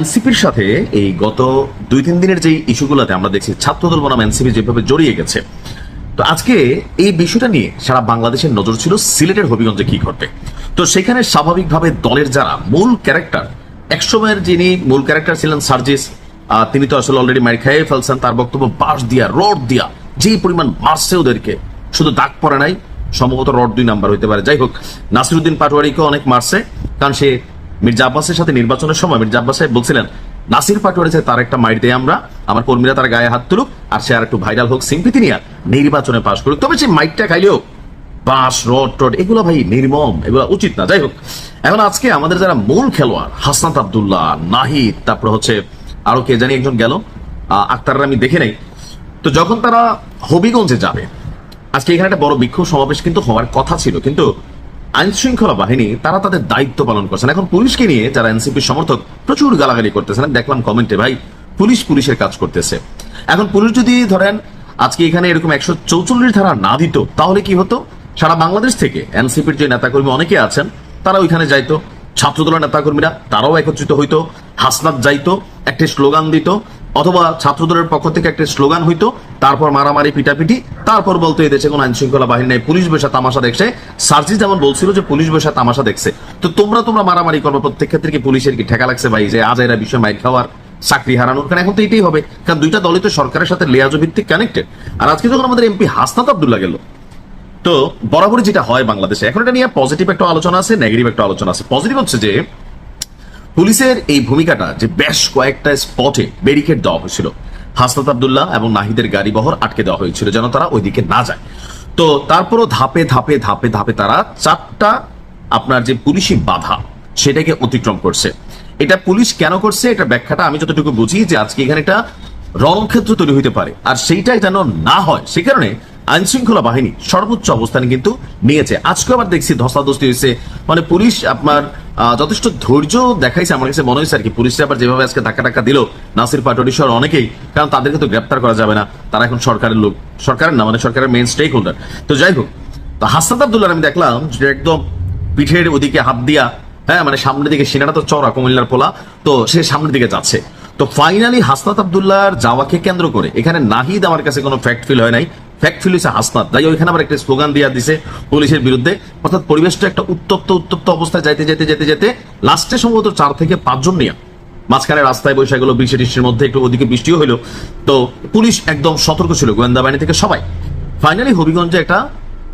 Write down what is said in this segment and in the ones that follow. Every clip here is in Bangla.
এনসিপির সাথে এই গত 2-3 দিনের যে ইস্যুগুলোতে আমরা দেখছি ছাত্রদল বনাম এনসিপি যেভাবে জড়িয়ে গেছে, তো আজকে এই বিষয়টা নিয়ে সারা বাংলাদেশের নজর ছিল সিলেটের হবিগঞ্জে কি ঘটবে। তো সেখানে স্বাভাবিকভাবে দলের যারা মূল ক্যারেক্টার, একসময়ের যিনি মূল ক্যারেক্টার ছিলেন সার্জিস, তিনি তো আসলে অলরেডি মার খেয়ে ফেলছেন। তার বক্তব্য বাঁশ দিয়া রড দিয়া যেই পরিমাণ মারছে ওদেরকে, শুধু দাগ পড়ে নাই, সম্ভবত রড 2 নাম্বার হইতে পারে। যাই হোক, নাসিরুদ্দিন পাটোয়ারিকে অনেক মারছে, কারণ সে মির্জা আব্বাসের সাথে নির্বাচনের সময় মির্জা আব্বাস সাহেব বলছিলেন নাসির পাটোয়ারি তার একটা মাইট দেয় আমরা, আমার কর্মীরা তার গায়ে হাত তুলুক আর সে আর একটু ভাইরাল হোক, সিম্পিতি নিয়ে নির্বাচনে পাশ করুক। তবে সেই মাইটটা খাইলেও বাঁশ রড টড এগুলো ভাই নির্মম, এগুলো উচিত না। যাই হোক, এখন আজকে আমাদের যারা মূল খেলোয়াড় হাসনাত আব্দুল্লাহ, নাহিদ, তারপর হচ্ছে আরো কে জানি একজন গেল, আক্তাররা আমি দেখে নাই। তো যখন তারা হবিগঞ্জে যাবে, আজকে এখানে একটা বড় বিক্ষোভ সমাবেশ কিন্তু হওয়ার কথা ছিল, কিন্তু আইন শৃঙ্খলা বাহিনী তারা তাদের দায়িত্ব পালন করছেন। এখন পুলিশকে নিয়ে যারা এনসিপির সমর্থক প্রচুর গালাগালি করতেছেন, দেখলাম কমেন্টে, ভাই পুলিশের কাজ করতেছে। এখন পুলিশ যদি ধরেন আজকে এখানে এরকম 144 ধারা না দিত, তাহলে কি হতো? সারা বাংলাদেশ থেকে এনসিপির যে নেতাকর্মী অনেকে আছেন তারা ওইখানে যাইতো, ছাত্রদলের নেতাকর্মীরা তারাও একত্রিত হইতো, হাসনাত যাইতো, একটা স্লোগান দিত, অথবা ছাত্রদলের পক্ষ থেকে একটা স্লোগান হইতো, তারপর মারামারি পিটাপিটি, তারপর বলতো এই দেশে কোনো আইন শৃঙ্খলা বাহিনী নেই, পুলিশ বসে তামাশা দেখছে। সার্জিস যেমন বলছিল যে পুলিশ বসে তামাশা দেখছে, তো তোমরা মারামারি করবে, প্রত্যেক ক্ষেত্রে কি পুলিশের কি ঠেকা লাগছে ভাই যে আজ এরা বিষয় মাইর খাওয়ার, চাকরি হারানোর? কারণ এখন তো এটাই হবে, কারণ দুইটা দলই তো সরকারের সাথে লিয়াজো ভিত্তিক কানেক্টেড। আর আজকে যখন আমাদের এমপি হাসনাত আব্দুল্লাহ গেল, তো বরাবরই যেটা হয় বাংলাদেশে, এখন এটা নিয়ে পজিটিভ একটা আলোচনা আছে, নেগেটিভ একটা আলোচনা আছে। পজিটিভ হচ্ছে যে পুলিশের এই ভূমিকাটা, যে বেশ কয়েকটা স্পটে ব্যারিকেড দেওয়া হয়েছিল, হাসনাত আব্দুল্লাহ এবং নাহিদের গাড়ি বহর আটকে দেওয়া হয়েছিল যেন তারা ওইদিকে না যায়। তো তারপরও ধাপে ধাপে ধাপে ধাপে তারা 4টা আপনার যে পুলিশি বাধা সেটাকে অতিক্রম করছে। এটা পুলিশ কেন করছে, এটা ব্যাখ্যাটা আমি যতটুকু বুঝি যে আজকে এখানে একটা রণক্ষেত্র তৈরি হইতে পারে, আর সেইটাই যেন না হয় সে কারণে আইন শৃঙ্খলা বাহিনী সর্বোচ্চ অবস্থান কিন্তু নিয়েছে। আজকে আবার দেখছি ধস্তাধস্তি হয়েছে, মানে পুলিশ আপনার যথেষ্ট ধৈর্য দেখাইছে আমার কাছে মনে হয়েছে আর কি। পুলিশরা আবার যেভাবে আজকে ধাক্কা দিল নাসির পাটোয়ারি সহ অনেকেই, কারণ তাদেরকে তো গ্রেপ্তার করা যাবে না, তারা এখন সরকারের লোক, সরকারের না মানে সরকারের মেইন স্টেক হোল্ডার। তো যাই হোক, তো হাসনাত আব্দুল্লাহ আমি দেখলাম যে একদম পিঠের ওদিকে হাত দিয়া, হ্যাঁ মানে সামনের দিকে, সিনাটা তো চড়া কুমিল্লার পোলা, তো সে সামনের দিকে যাচ্ছে। তো ফাইনালি হাসনাত আব্দুল্লাহর যাওয়াকে কেন্দ্র করে এখানে নাহিদ আমার কাছে কোনো ফ্যাক্ট ফিল হয় নাই, ফ্যাক্ট ফিল হয়েছে হাসনাত। যাই ওইখানে আবার একটা স্লোগান দিয়ে দিছে পুলিশের বিরুদ্ধে, অর্থাৎ পরিবেশটা একটা উত্তপ্ত অবস্থায় যেতে লাস্টে সম্ভবত 4 থেকে 5 জন নিয়ে মাঝখানে রাস্তায় বসে গেল, বৃষ্টির মধ্যে একটু ওদিকে বৃষ্টিও হইলো। তো পুলিশ একদম সতর্ক ছিল, গোয়েন্দা বাহিনী থেকে সবাই। ফাইনালি হবিগঞ্জে একটা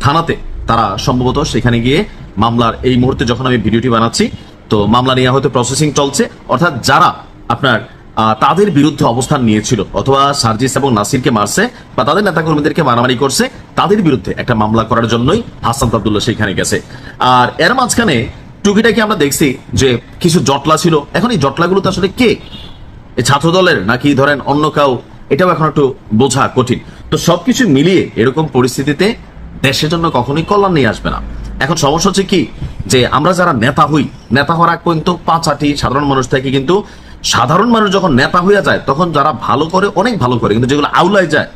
থানাতে তারা সম্ভবত সেখানে গিয়ে মামলার, এই মুহূর্তে যখন আমি ভিডিওটি বানাচ্ছি তো মামলা নিয়ে হয়তো প্রসেসিং চলছে, অর্থাৎ যারা আপনার তাদের বিরুদ্ধে অবস্থান নিয়েছিল, অথবা সার্জিস এবং নাসিরকে মারছে বা তাদের নেতাকর্মীদেরকে মারামারি করছে, তাদের বিরুদ্ধে একটা মামলা করার জন্যই হাসনাত আব্দুল্লাহ সেখানে গেছে। আর এর মাঝখানে টুকিটাকি আমরা দেখছি যে কিছু জটলা ছিল। এখন এই জটলাগুলো তো আসলে কে, এই ছাত্র দলের নাকি ধরেন অন্য কাউ, এটাও এখন একটু বোঝা কঠিন। তো সবকিছু মিলিয়ে এরকম পরিস্থিতিতে দেশের জন্য কখনোই কল্যাণ নিয়ে আসবে না। এখন সমস্যা হচ্ছে কি, যে আমরা যারা নেতা হই, নেতা হওয়ার আগ পর্যন্ত পাঁচাটি সাধারণ মানুষ থাকে, কিন্তু সাধারণ মানুষ যখন নেতা হইয়া যায় তখন যারা ভালো করে অনেক ভালো করে, কিন্তু যেগুলো আউলায় যায়,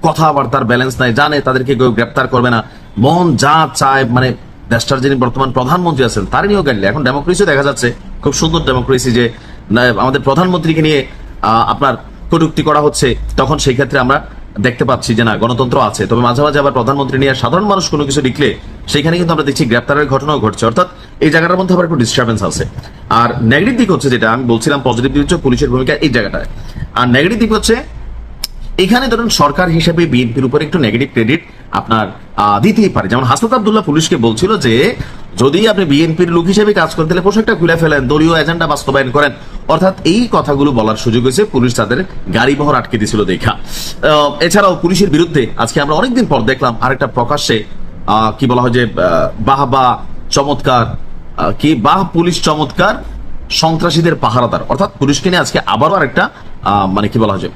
কথাবার্তার ব্যালেন্স নাই, জানে তাদেরকে কেউ গ্রেপ্তার করবে না, মন যা চায়, মানে দেশটার যিনি বর্তমান প্রধানমন্ত্রী আছেন তার নিয়েও গাইলে। এখন ডেমোক্রেসি দেখা যাচ্ছে, খুব সুন্দর ডেমোক্রেসি, যে আমাদের প্রধানমন্ত্রীকে নিয়ে আপনার কটূক্তি করা হচ্ছে, তখন সেই ক্ষেত্রে আমরা দেখতে পাচ্ছি যে না, গণতন্ত্র আছে। তবে মাঝে মাঝে আবার প্রধানমন্ত্রী নিয়ে সাধারণ মানুষ কোনো কিছু লিখলে সেখানে কিন্তু আমরা দেখছি গ্রেপ্তারের ঘটনাও ঘটছে, অর্থাৎ এই জায়গাটার মধ্যে আবার একটু ডিস্টারবেন্স আছে। আর নেগেটিভ দিক হচ্ছে, যেটা আমি বলছিলাম পজিটিভ দিক হচ্ছে পুলিশের ভূমিকা এই জায়গাটায়, আর নেগেটিভ দিক হচ্ছে এখানে ধরুন সরকার হিসেবে বিএনপির উপরে একটু নেগেটিভ ক্রেডিট আপনার দিতেই পারে। যেমন হাসনাত আব্দুল্লাহ পুলিশকে বলছিল যে যদি আপনি বিএনপির লোক হিসেবে কাজ করতে হলে পোশাকটা খুলে ফেলেন, দলীয় এজেন্ডা বাস্তবায়ন করেন, অর্থাৎ এই কথাগুলো বলার সুযোগ হয়েছে, পুলিশ তাদের গাড়ি বহর আটকে দিয়েছিল দেখা। এছাড়াও পুলিশের বিরুদ্ধে আজকে আমরা অনেকদিন পর দেখলাম আরেকটা প্রকাশ্যে কি বলা হয় যে বাহ চমৎকার, কি বাহ পুলিশ চমৎকার, সন্ত্রাসীদের পাহারাদার, অর্থাৎ পুলিশকে নিয়ে আজকে আবারও আরেকটা মানে কি বলা হয়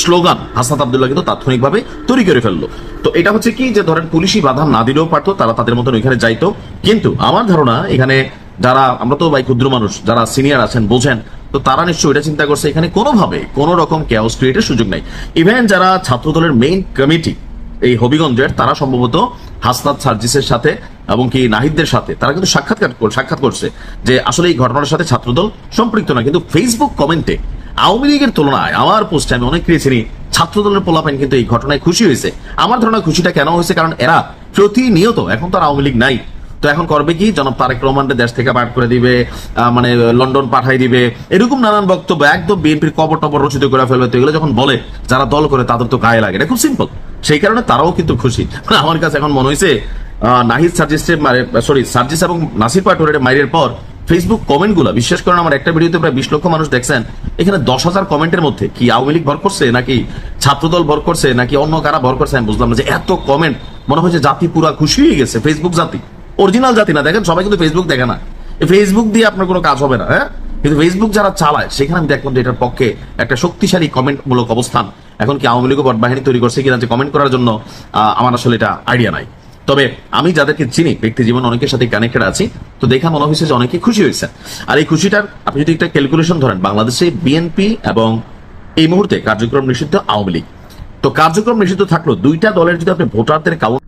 স্লোগান হাসনাত আব্দুল্লাহ কিন্তু তাৎক্ষণিকভাবে তৈরি করে ফেললো। তো এটা হচ্ছে কি, যে ধরেন পুলিশি বাধা না দিলেও পারতো, তারা তাদের মতন ওইখানে যাইতো। কিন্তু আমার ধারণা এখানে যারা, আমরা তো ভাই ক্ষুদ্র মানুষ, যারা সিনিয়র আছেন বোঝেন, তো তারা নিশ্চয়ই এটা চিন্তা করছে এখানে কোনোভাবে কোনো রকম ক্যাওস ক্রিয়েটের সুযোগ নাই। ইভেন যারা ছাত্র দলের মেইন কমিটি এই হবিগঞ্জের, তারা সম্ভবত হাসনাত সার্জিসের সাথে এবং কি নাহিদদের সাথে তারা কিন্তু সাক্ষাৎ করছে যে আসলে এই ঘটনার সাথে ছাত্রদল সম্পৃক্ত না, কিন্তু ফেসবুক কমেন্টে আওয়ামী লীগের তুলনায় আমার পোস্টে আমি অনেক পেয়েছি ছাত্রদলের পোলাপাইন কিন্তু এই ঘটনায় খুশি হয়েছে। আমার ধারণা খুশিটা কেন হয়েছে, কারণ এরা প্রতিনিয়ত, এখন তো আর আওয়ামী লীগ নাই, তো এখন করবে কি, জনাব তারেক রহমানকে দেশ থেকে বার করে দিবে, মানে লন্ডন পাঠাই দিবে, এরকম নানান বক্তব্য একদম বিএনপির কবর টবর রচিত করে ফেলবে। তো এগুলো যখন বলে যারা দল করে তাদের তো গায়ে লাগে, এটা খুব সিম্পল। সেই কারণে তারাও কিন্তু খুশি। মানে আমার কাছে এখন মনে হয়েছে নাহিদ সার্জিস এবং নাসির পাটোয়ারির মাইরের পর ফেসবুক কমেন্ট গুলা, বিশেষ করে আমার একটা ভিডিওতে প্রায় 20 লক্ষ মানুষ দেখছেন, এখানে 10,000 কমেন্টের মধ্যে কি আওয়ামী লীগ ভর করছে নাকি ছাত্রদল ভর করছে নাকি অন্য কারা ভর করছে আমি বুঝলাম না। যে এত কমেন্ট, মনে হয়েছে জাতি পুরা খুশি হয়ে গেছে। ফেসবুক জাতি, অরিজিনাল জাতি না, দেখেন সবাই কিন্তু ফেসবুক দেখে না, ফেসবুক দিয়ে আপনার কোনো কাজ হবে না, হ্যাঁ, কিন্তু ফেসবুক যারা চালায় সেখানে আমি দেখলাম যে এটার পক্ষে একটা শক্তিশালী কমেন্ট মূলক অবস্থান। এখন কি আওয়ামী লীগ বট বাহিনী তৈরি করছে কিনা যে কমেন্ট করার জন্য, আমার আসলে এটা আইডিয়া নাই। তবে আমি যাদেরকে চিনি, ব্যক্তি জীবন অনেকের সাথে কানেক্টেড আছি, তো দেখা মনে হয়েছে যে অনেকে খুশি হয়েছে। আর এই খুশিটার আপনি যদি একটা ক্যালকুলেশন ধরেন, বাংলাদেশে বিএনপি এবং এই মুহূর্তে কার্যক্রম নিষিদ্ধ আওয়ামী লীগ, তো কার্যক্রম নিষিদ্ধ থাকলো দুইটা দলের যদি আপনি ভোটারদের কাউন্ট